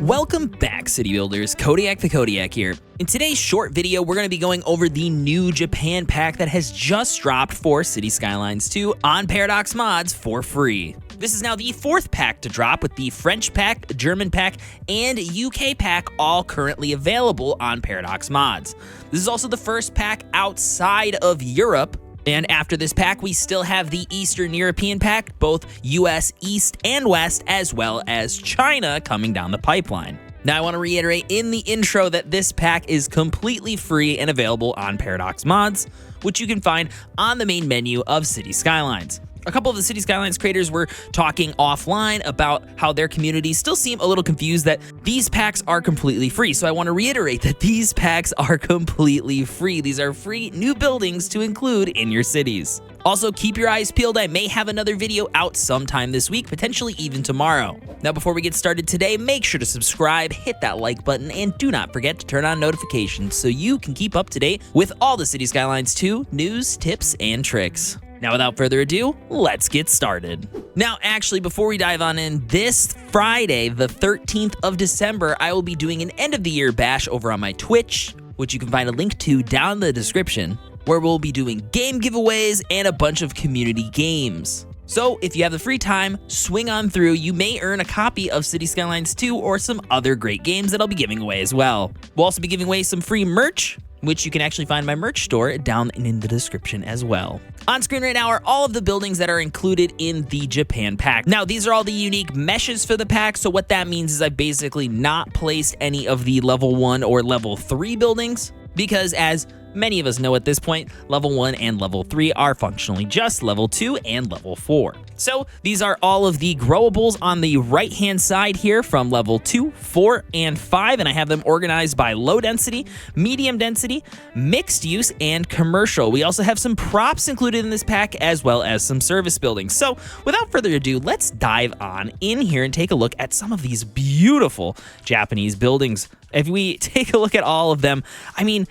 Welcome back, City Builders. CodiakTheKodiak here. In today's short video, we're going to be going over the new Japan pack that has just dropped for City Skylines 2 on Paradox Mods for free. This is now the fourth pack to drop, with the French pack, German pack, and UK pack all currently available on Paradox Mods. This is also the first pack outside of Europe. And after this pack, we still have the Eastern European pack, both US East and West, as well as China coming down the pipeline. Now, I want to reiterate in the intro that this pack is completely free and available on Paradox Mods, which you can find on the main menu of City Skylines. A couple of the City Skylines creators were talking offline about how their communities still seem a little confused that these packs are completely free. So I want to reiterate that these packs are completely free. These are free new buildings to include in your cities. Also, keep your eyes peeled. I may have another video out sometime this week, potentially even tomorrow. Now, before we get started today, make sure to subscribe, hit that like button, and do not forget to turn on notifications so you can keep up to date with all the City Skylines 2 news, tips, and tricks. Now, without further ado, let's get started. Now, actually, before we dive on in, this Friday, the 13th of December, I will be doing an end-of-the-year bash over on my Twitch, which you can find a link to down in the description, where we'll be doing game giveaways and a bunch of community games. So, if you have the free time, swing on through. You may earn a copy of City Skylines 2 or some other great games that I'll be giving away as well. We'll also be giving away some free merch, which you can actually find in my merch store down in the description as well. On screen right now are all of the buildings that are included in the Japan pack. Now, these are all the unique meshes for the pack, so what that means is I've basically not placed any of the level 1 or level 3 buildings, because as many of us know at this point, level 1 and level 3 are functionally just level 2 and level 4. So these are all of the growables on the right-hand side here from level 2, 4, and 5, and I have them organized by low density, medium density, mixed use, and commercial. We also have some props included in this pack, as well as some service buildings. So without further ado, let's dive on in here and take a look at some of these beautiful Japanese buildings. If we take a look at all of them, I mean,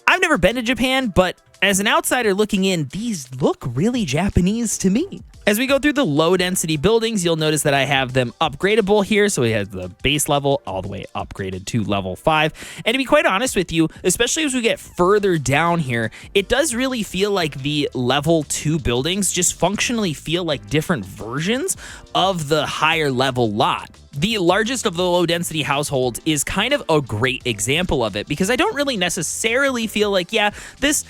I've never been to Japan, but as an outsider looking in, these look really Japanese to me. As we go through the low density buildings, you'll notice that I have them upgradable here. So we have the base level all the way upgraded to level 5. And to be quite honest with you, especially as we get further down here, it does really feel like the level 2 buildings just functionally feel like different versions of the higher level lot. The largest of the low density households is kind of a great example of it, because I don't really necessarily feel like, yeah, this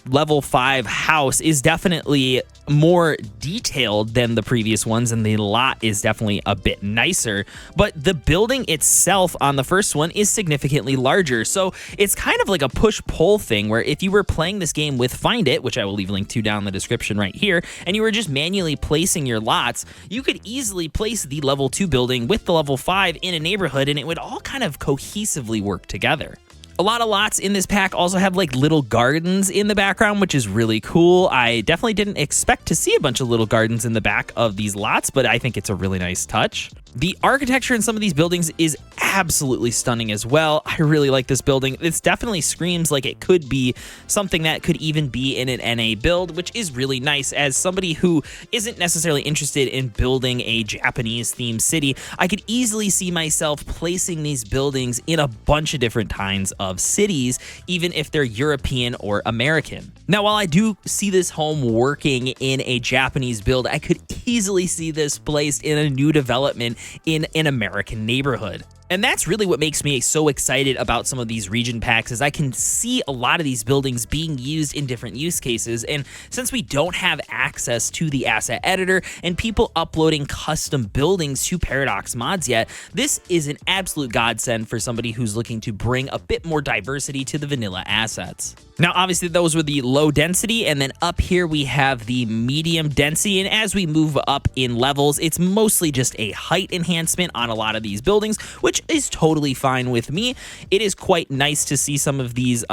level 5 house is definitely more detailed than the previous ones, and the lot is definitely a bit nicer, but the building itself on the first one is significantly larger. So it's kind of like a push-pull thing, where if you were playing this game with Find It, which I will leave a link to down in the description right here, and you were just manually placing your lots, you could easily place the level 2 building with the level 5 in a neighborhood, and it would all kind of cohesively work together. A lot of lots in this pack also have like little gardens in the background, which is really cool. I definitely didn't expect to see a bunch of little gardens in the back of these lots, but I think it's a really nice touch. The architecture in some of these buildings is absolutely stunning as well. I really like this building. This definitely screams like it could be something that could even be in an NA build, which is really nice. As somebody who isn't necessarily interested in building a Japanese themed city, I could easily see myself placing these buildings in a bunch of different kinds of cities, even if they're European or American. Now, while I do see this home working in a Japanese build, I could easily see this placed in a new development in an American neighborhood. And that's really what makes me so excited about some of these region packs, is I can see a lot of these buildings being used in different use cases. And since we don't have access to the asset editor and people uploading custom buildings to Paradox Mods yet, this is an absolute godsend for somebody who's looking to bring a bit more diversity to the vanilla assets. Now, obviously, those were the low density, and then up here we have the medium density, and as we move up in levels, it's mostly just a height enhancement on a lot of these buildings, which is totally fine with me. It is quite nice to see some of these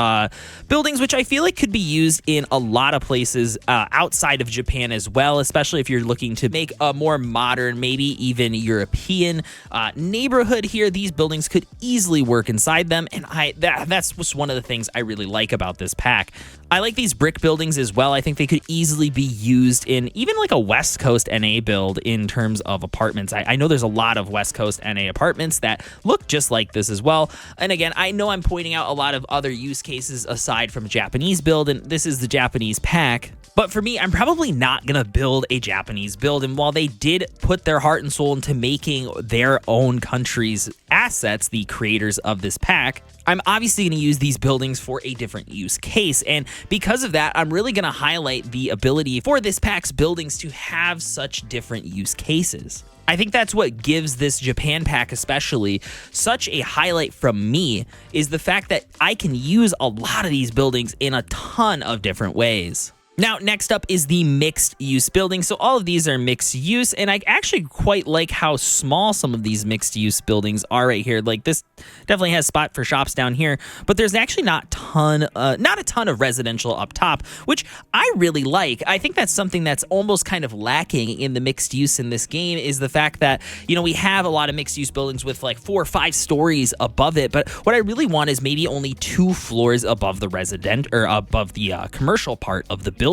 buildings, which I feel like could be used in a lot of places outside of Japan as well, especially if you're looking to make a more modern, maybe even European neighborhood here. These buildings could easily work inside them, and that's just one of the things I really like about this pack. I like these brick buildings as well. I think they could easily be used in even like a West Coast NA build in terms of apartments. I know there's a lot of West Coast NA apartments that look just like this as well. And again, I know I'm pointing out a lot of other use cases aside from Japanese build, and this is the Japanese pack. But for me, I'm probably not going to build a Japanese build. And while they did put their heart and soul into making their own country's assets, the creators of this pack, I'm obviously going to use these buildings for a different use case. And because of that, I'm really going to highlight the ability for this pack's buildings to have such different use cases. I think that's what gives this Japan pack especially such a highlight from me, is the fact that I can use a lot of these buildings in a ton of different ways. Now, next up is the mixed use building. So all of these are mixed use, and I actually quite like how small some of these mixed use buildings are right here. Like this definitely has spot for shops down here, but there's actually not a ton of residential up top, which I really like. I think that's something that's almost kind of lacking in the mixed use in this game, is the fact that, you know, we have a lot of mixed use buildings with like 4 or 5 stories above it, but what I really want is maybe only 2 floors above the commercial part of the building.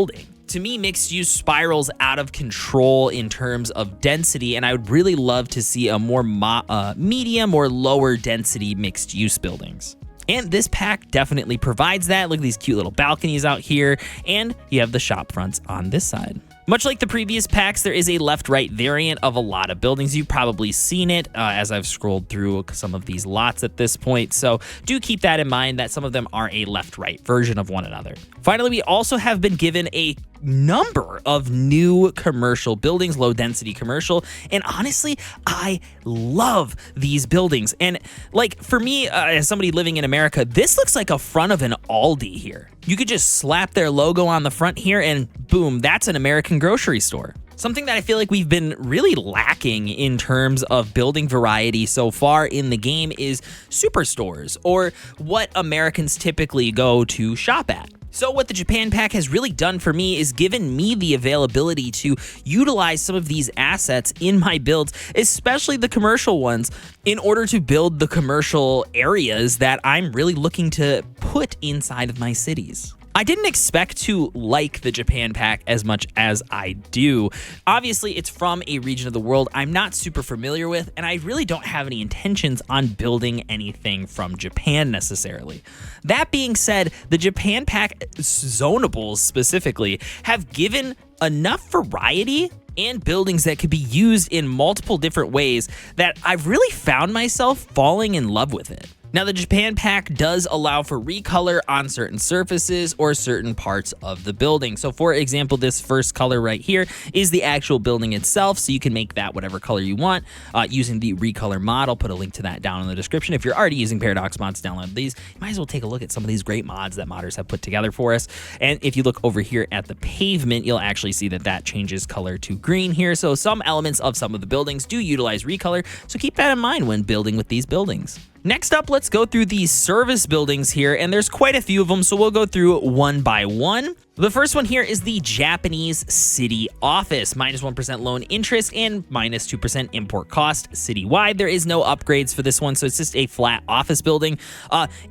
To me, mixed use spirals out of control in terms of density, and I would really love to see a more medium or lower density mixed use buildings. And this pack definitely provides that. Look at these cute little balconies out here, and you have the shop fronts on this side. Much like the previous packs, there is a left-right variant of a lot of buildings. You've probably seen it as I've scrolled through some of these lots at this point, so do keep that in mind that some of them are a left-right version of one another. Finally, we also have been given a number of new commercial buildings, low density commercial, and honestly, I love these buildings. And like for me, as somebody living in America, this looks like a front of an Aldi here. You could just slap their logo on the front here and boom, that's an American grocery store. Something that I feel like we've been really lacking in terms of building variety so far in the game is superstores, or what Americans typically go to shop at. So what the Japan pack has really done for me is given me the availability to utilize some of these assets in my builds, especially the commercial ones, in order to build the commercial areas that I'm really looking to put inside of my cities. I didn't expect to like the Japan pack as much as I do. Obviously, it's from a region of the world I'm not super familiar with, and I really don't have any intentions on building anything from Japan necessarily. That being said, the Japan pack zonables specifically have given enough variety and buildings that could be used in multiple different ways that I've really found myself falling in love with it. Now, the Japan pack does allow for recolor on certain surfaces or certain parts of the building. So for example, this first color right here is the actual building itself, so you can make that whatever color you want using the recolor mod. I'll put a link to that down in the description. If you're already using Paradox mods to download these, you might as well take a look at some of these great mods that modders have put together for us. And if you look over here at the pavement, you'll actually see that that changes color to green here. So some elements of some of the buildings do utilize recolor, so keep that in mind when building with these buildings. Next up, let's go through these service buildings here, and there's quite a few of them, so we'll go through one by one. The first one here is the Japanese City Office, minus 1% loan interest and minus 2% import cost citywide. There is no upgrades for this one, so it's just a flat office building.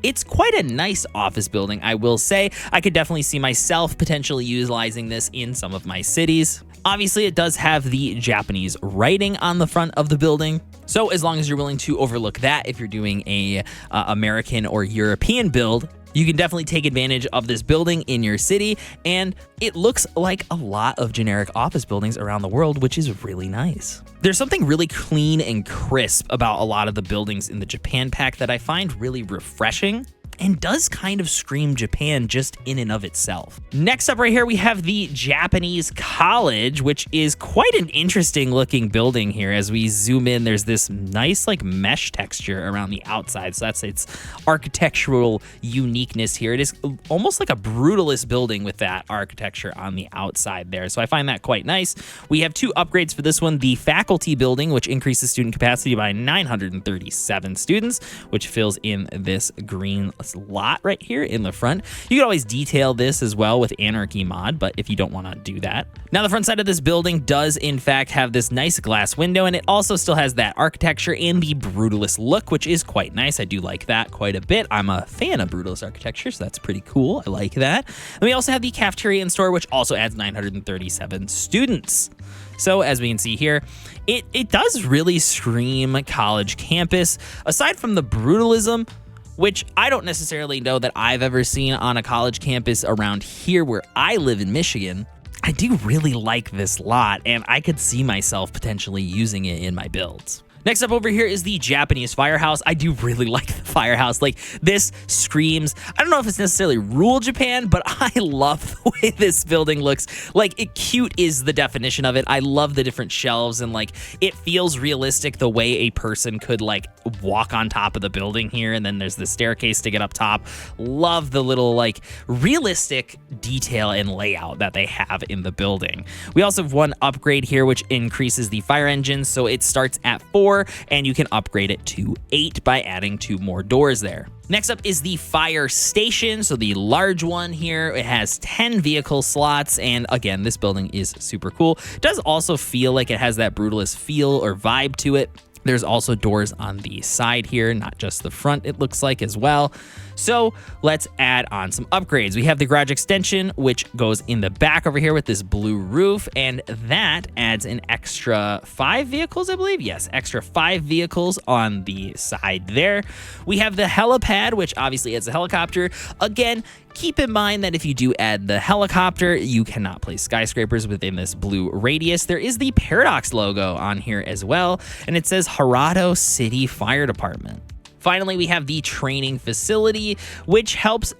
It's quite a nice office building, I will say. I could definitely see myself potentially utilizing this in some of my cities. Obviously, it does have the Japanese writing on the front of the building, so as long as you're willing to overlook that if you're doing a American or European build, you can definitely take advantage of this building in your city, and it looks like a lot of generic office buildings around the world, which is really nice. There's something really clean and crisp about a lot of the buildings in the Japan pack that I find really refreshing, and does kind of scream Japan just in and of itself. Next up right here, we have the Japanese College, which is quite an interesting looking building here. As we zoom in, there's this nice like mesh texture around the outside. So that's its architectural uniqueness here. It is almost like a brutalist building with that architecture on the outside there. So I find that quite nice. We have 2 upgrades for this one. The faculty building, which increases student capacity by 937 students, which fills in this green lot right here in the front. You can always detail this as well with Anarchy mod, but if you don't want to do that. Now the front side of this building does in fact have this nice glass window, and it also still has that architecture and the brutalist look, which is quite nice. I do like that quite a bit. I'm a fan of brutalist architecture, so that's pretty cool. I like that. And we also have the cafeteria and store, which also adds 937 students. So as we can see here, it does really scream college campus. Aside from the brutalism, which I don't necessarily know that I've ever seen on a college campus around here where I live in Michigan, I do really like this lot, and I could see myself potentially using it in my builds. Next up over here is the Japanese firehouse. I do really like the firehouse. Like, this screams, I don't know if it's necessarily rural Japan, but I love the way this building looks. Like, cute is the definition of it. I love the different shelves, and like, it feels realistic the way a person could like walk on top of the building here, and then there's the staircase to get up top. Love the little like realistic detail and layout that they have in the building. We also have one upgrade here, which increases the fire engine, so it starts at 4, and you can upgrade it to 8 by adding 2 more doors there. Next up is the fire station, so the large one here. It has 10 vehicle slots, and again, this building is super cool. It does also feel like it has that brutalist feel or vibe to it. There's also doors on the side here, not just the front, it looks like as well. So let's add on some upgrades. We have the garage extension, which goes in the back over here with this blue roof, and that adds an extra 5 vehicles, I believe. Yes, extra 5 vehicles on the side there. We have the helipad, which obviously adds a helicopter. Again, keep in mind that if you do add the helicopter, you cannot place skyscrapers within this blue radius. There is the Paradox logo on here as well, and it says Harado City Fire Department. Finally, we have the training facility, which helps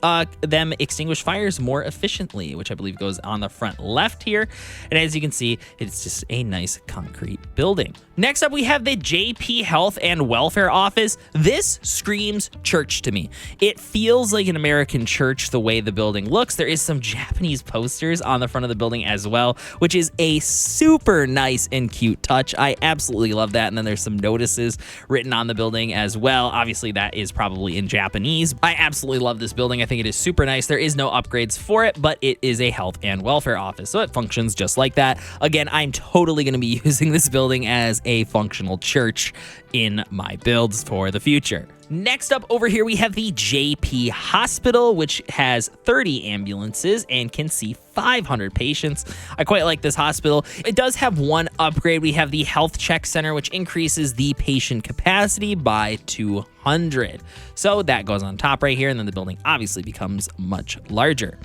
them extinguish fires more efficiently, which I believe goes on the front left here. And as you can see, it's just a nice concrete building. Next up, we have the JP Health and Welfare Office. This screams church to me. It feels like an American church the way the building looks. There is some Japanese posters on the front of the building as well, which is a super nice and cute touch. I absolutely love that. And then there's some notices written on the building as well. Obviously, that is probably in Japanese. I absolutely love this building. I think it is super nice. There is no upgrades for it, but it is a health and welfare office, so it functions just like that. Again, I'm totally going to be using this building as a functional church in my builds for the future. Next up over here, we have the JP Hospital, which has 30 ambulances and can see 500 patients. I quite like this hospital. It does have one upgrade. We have the Health Check Center, which increases the patient capacity by 200. So that goes on top right here, and then the building obviously becomes much larger.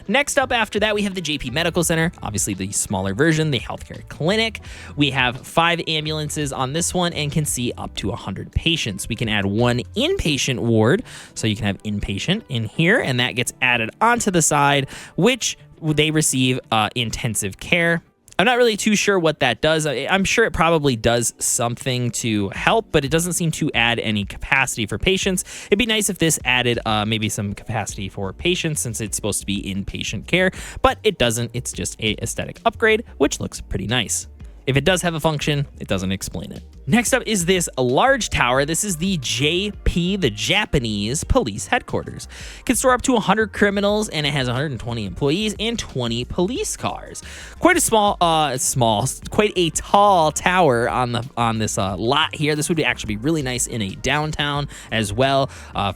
Next up after that, we have the JP Medical Center, obviously the smaller version, the healthcare clinic. We have 5 ambulances on this one and can see up to 100 patients. We can add 1 inpatient ward, so you can have inpatient in here, and that gets added onto the side, which they receive intensive care. I'm not really too sure what that does. I'm sure it probably does something to help, but it doesn't seem to add any capacity for patients. It'd be nice if this added maybe some capacity for patients, since it's supposed to be inpatient care, but it doesn't. It's just a aesthetic upgrade, which looks pretty nice. If it does have a function, it doesn't explain it. Next up is this large tower. This is the JP, the Japanese Police Headquarters. It can store up to 100 criminals, and it has 120 employees and 20 police cars. Quite a quite a tall tower on this lot here. This would actually be really nice in a downtown as well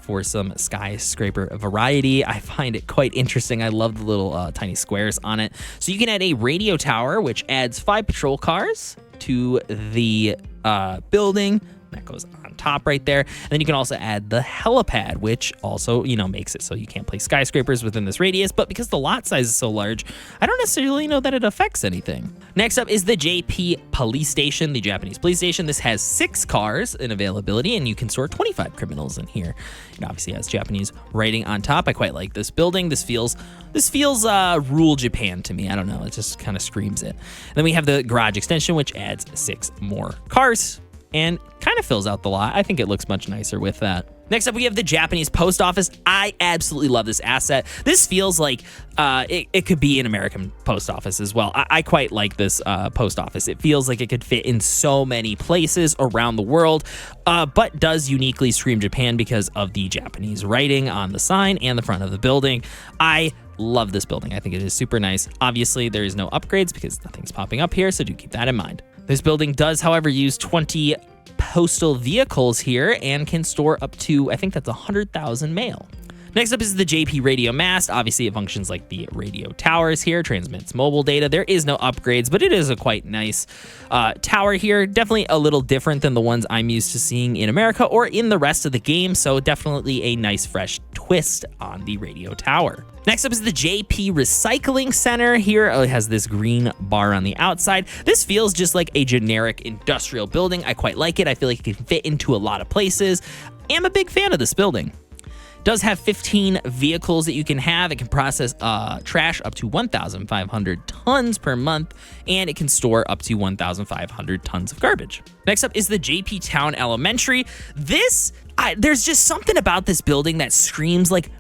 for some skyscraper variety. I find it quite interesting. I love the little tiny squares on it. So you can add a radio tower, which adds 5 patrol cars to the building. That goes on top right there. And then you can also add the helipad, which also, makes it so you can't place skyscrapers within this radius. But because the lot size is so large, I don't necessarily know that it affects anything. Next up is the JP Police Station, the Japanese police station. This has 6 cars in availability, and you can store 25 criminals in here. It obviously has Japanese writing on top. I quite like this building. This feels rural Japan to me. I don't know. It just kind of screams it. And then we have the garage extension, which adds 6 more cars and kind of fills out the lot. I think it looks much nicer with that. Next up, we have the Japanese post office. I absolutely love this asset. This feels like it could be an American post office as well. I quite like this post office. It feels like it could fit in so many places around the world, but does uniquely scream Japan because of the Japanese writing on the sign and the front of the building. I love this building. I think it is super nice. Obviously, there is no upgrades because nothing's popping up here, so do keep that in mind. This building does, however, use 20 postal vehicles here and can store up to, I think that's 100,000 mail. Next up is the JP radio mast. Obviously, it functions like the radio towers here, transmits mobile data. There is no upgrades, but it is a quite nice tower here. Definitely a little different than the ones I'm used to seeing in America or in the rest of the game, so definitely a nice fresh twist on the radio tower. Next up is the JP Recycling Center. Here it has this green bar on the outside. This feels just like a generic industrial building. I quite like it. I feel like it can fit into a lot of places. I'm a big fan of this building. Does have 15 vehicles that you can have. It can process trash up to 1,500 tons per month, and it can store up to 1,500 tons of garbage. Next up is the JP Town Elementary. There's just something about this building that screams like,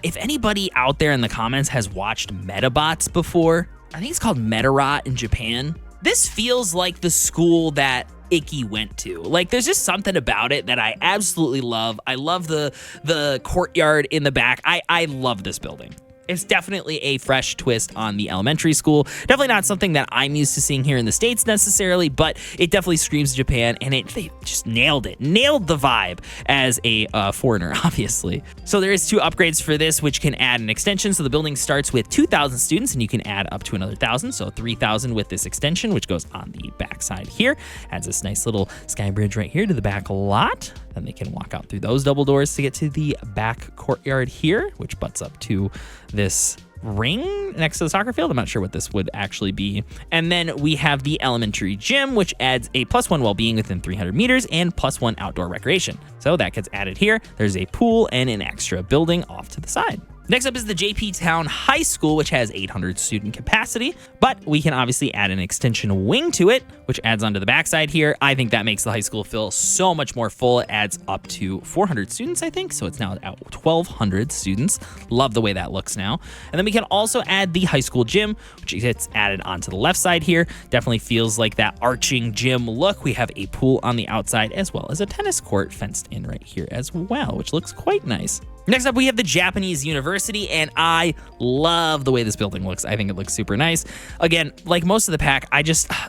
if anybody out there in the comments has watched Metabots before, I think it's called Metarot in Japan. This feels like the school that Icky went to. Like, there's just something about it that I absolutely love. I love the courtyard in the back. I love this building. It's definitely a fresh twist on the elementary school. Definitely not something that I'm used to seeing here in the States necessarily, but it definitely screams Japan, and they just nailed it. Nailed the vibe as a foreigner, obviously. So there is 2 upgrades for this, which can add an extension. So the building starts with 2,000 students, and you can add up to another 1,000. So 3,000 with this extension, which goes on the back side here. Adds this nice little sky bridge right here to the back lot. Then they can walk out through those double doors to get to the back courtyard here, which butts up to this ring next to the soccer field. I'm not sure what this would actually be. And then we have the elementary gym, which adds a +1 well-being within 300 meters and +1 outdoor recreation. So that gets added here. There's a pool and an extra building off to the side. Next up is the JP Town High School, which has 800 student capacity, but we can obviously add an extension wing to it, which adds onto the backside here. I think that makes the high school feel so much more full. It adds up to 400 students, I think, so it's now at 1,200 students. Love the way that looks now. And then we can also add the high school gym, which gets added onto the left side here. Definitely feels like that arching gym look. We have a pool on the outside as well as a tennis court fenced in right here as well, which looks quite nice. Next up, we have the Japanese University, and I love the way this building looks. I think it looks super nice. Again, like most of the pack,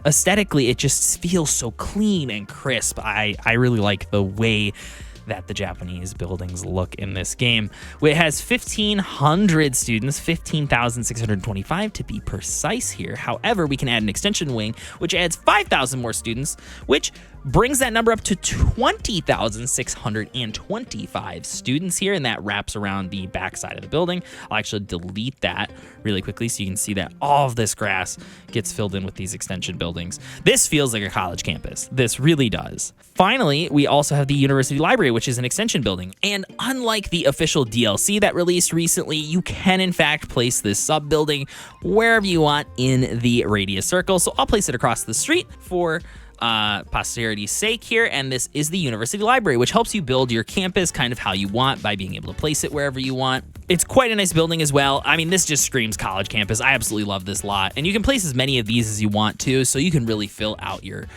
aesthetically, it just feels so clean and crisp. I really like the way that the Japanese buildings look in this game. It has 1,500 students, 15,625 to be precise here. However, we can add an extension wing, which adds 5,000 more students, which brings that number up to 20,625 students here, and that wraps around the back side of the building. I'll actually delete that really quickly so you can see that all of this grass gets filled in with these extension buildings. This feels like a college campus. This really does. Finally, we also have the University Library, which is an extension building. And unlike the official DLC that released recently, you can in fact place this sub-building wherever you want in the radius circle. So I'll place it across the street for posterity's sake here, and this is the University Library, which helps you build your campus kind of how you want by being able to place it wherever you want. It's quite a nice building as well. I mean, this just screams college campus. I absolutely love this lot, and you can place as many of these as you want to, so you can really fill out your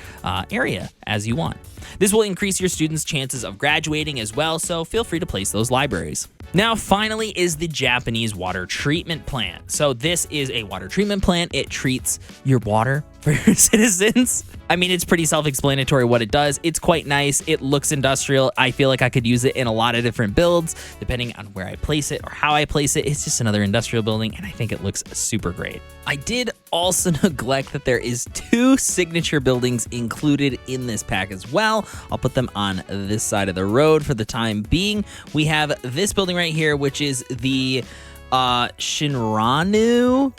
area as you want. This will increase your students' chances of graduating as well, so feel free to place those libraries. Now, finally, is the Japanese water treatment plant. So this is a water treatment plant. It treats your water for your citizens. I mean, it's pretty self-explanatory what it does. It's quite nice. It looks industrial. I feel like I could use it in a lot of different builds, depending on where I place it or how I place it. It's just another industrial building, and I think it looks super great. I did also neglect that there is 2 signature buildings included in this pack as well. I'll put them on this side of the road for the time being. We have this building right here, which is the Shinranui?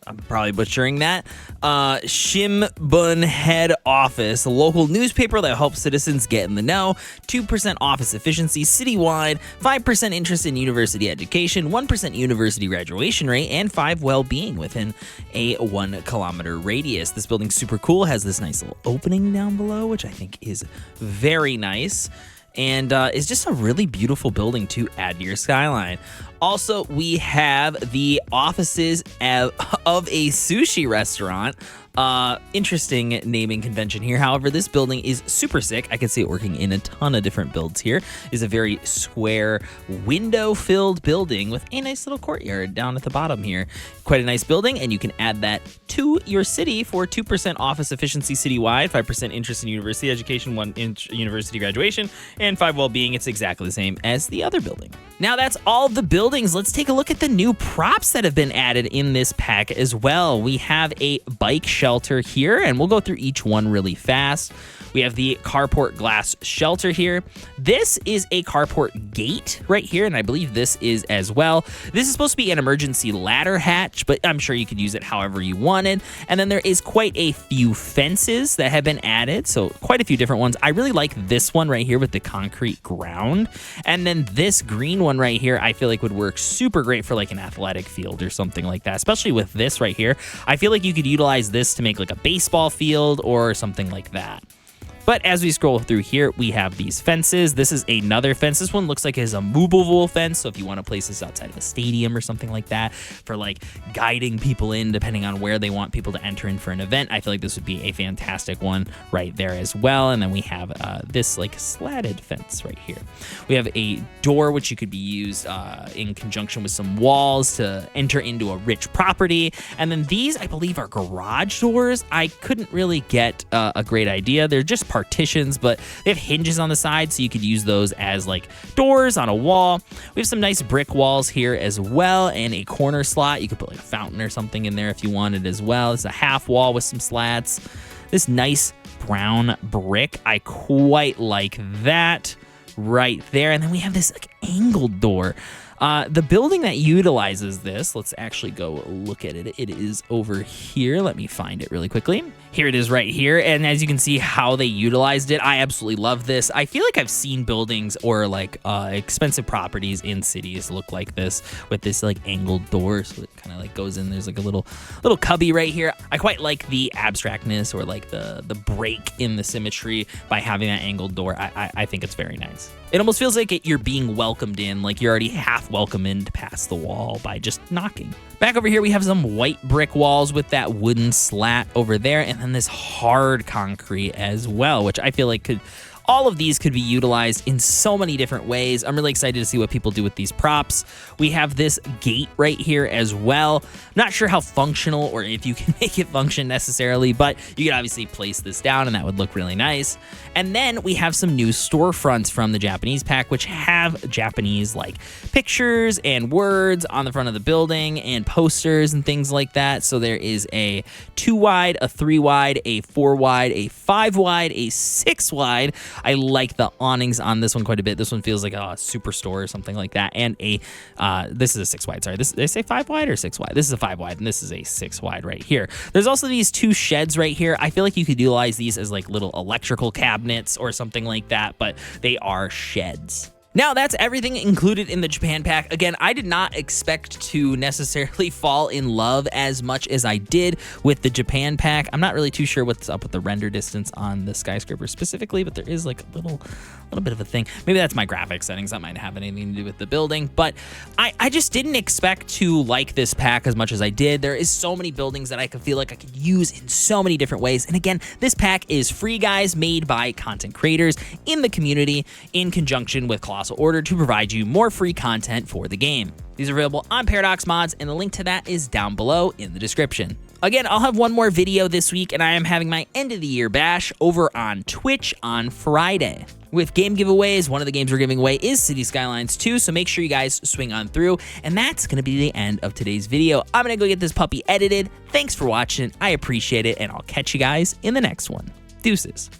I'm probably butchering that. Shimbun Head Office, a local newspaper that helps citizens get in the know. 2% office efficiency citywide, 5% interest in university education, 1% university graduation rate, and 5 well-being within a 1 kilometer radius. This building's super cool. Has this nice little opening down below, which I think is very nice. and is just a really beautiful building to add to your skyline. Also, we have the offices of a sushi restaurant. Interesting naming convention here. However, this building is super sick. I can see it working in a ton of different builds here. It's a very square, window-filled building with a nice little courtyard down at the bottom here. Quite a nice building, and you can add that to your city for 2% office efficiency citywide, 5% interest in university education, 1% university graduation, and 5 well-being. It's exactly the same as the other building. Now that's all of the buildings. Let's take a look at the new props that have been added in this pack as well. We have a bike shelter here, and we'll go through each one really fast. We have the carport glass shelter here. This is a carport gate right here, and I believe this is as well. This is supposed to be an emergency ladder hatch, but I'm sure you could use it however you wanted. And then there is quite a few fences that have been added, so quite a few different ones. I really like this one right here with the concrete ground. And then this green one right here, I feel like would work super great for like an athletic field or something like that, especially with this right here. I feel like you could utilize this to make like a baseball field or something like that. But as we scroll through here, we have these fences. This is another fence. This one looks like it's a movable fence. So if you want to place this outside of a stadium or something like that for like guiding people in, depending on where they want people to enter in for an event, I feel like this would be a fantastic one right there as well. And then we have this like slatted fence right here. We have a door, which you could be used in conjunction with some walls to enter into a rich property. And then these, I believe, are garage doors. I couldn't really get a great idea. They're just partitions, but they have hinges on the side, so you could use those as like doors on a wall. We have some nice brick walls here as well, and a corner slot. You could put like a fountain or something in there if you wanted as well. It's a half wall with some slats. This nice brown brick, I quite like that right there. And then we have this like angled door. The building that utilizes this, let's actually go look at it. It is over here. Let me find it really quickly. Here it is right here. And as you can see how they utilized it, I absolutely love this. I feel like I've seen buildings or like expensive properties in cities look like this with this like angled door. So it kind of like goes in. There's like a little cubby right here. I quite like the abstractness or like the break in the symmetry by having that angled door. I think it's very nice. It almost feels like you're being welcomed in, like you're already half welcome in to pass the wall by just knocking. Back over here, we have some white brick walls with that wooden slat over there, and then this hard concrete as well, which I feel like all of these could be utilized in so many different ways. I'm really excited to see what people do with these props. We have this gate right here as well. Not sure how functional or if you can make it function necessarily, but you could obviously place this down and that would look really nice. And then we have some new storefronts from the Japanese pack, which have Japanese like pictures and words on the front of the building and posters and things like that. So there is a 2 wide, a 3 wide, a 4 wide, a 5 wide, a 6 wide. I like the awnings on this one quite a bit. This one feels like a superstore or something like that. And this is a 6 wide. Sorry, did I say 5 wide or 6 wide? This is a 5 wide, and this is a 6 wide right here. There's also these 2 sheds right here. I feel like you could utilize these as like little electrical cabinets or something like that, but they are sheds. Now, that's everything included in the Japan pack. Again, I did not expect to necessarily fall in love as much as I did with the Japan pack. I'm not really too sure what's up with the render distance on the skyscraper specifically, but there is like a little bit of a thing. Maybe that's my graphics settings. That might have anything to do with the building, but I just didn't expect to like this pack as much as I did. There is so many buildings that I could feel like I could use in so many different ways. And again, this pack is free, guys, made by content creators in the community in conjunction with Colossal Order to provide you more free content for the game. These are available on Paradox Mods, and the link to that is down below in the description. Again, I'll have one more video this week, and I am having my end of the year bash over on Twitch on Friday. With game giveaways, one of the games we're giving away is City Skylines 2, so make sure you guys swing on through, and that's going to be the end of today's video. I'm going to go get this puppy edited. Thanks for watching. I appreciate it, and I'll catch you guys in the next one. Deuces.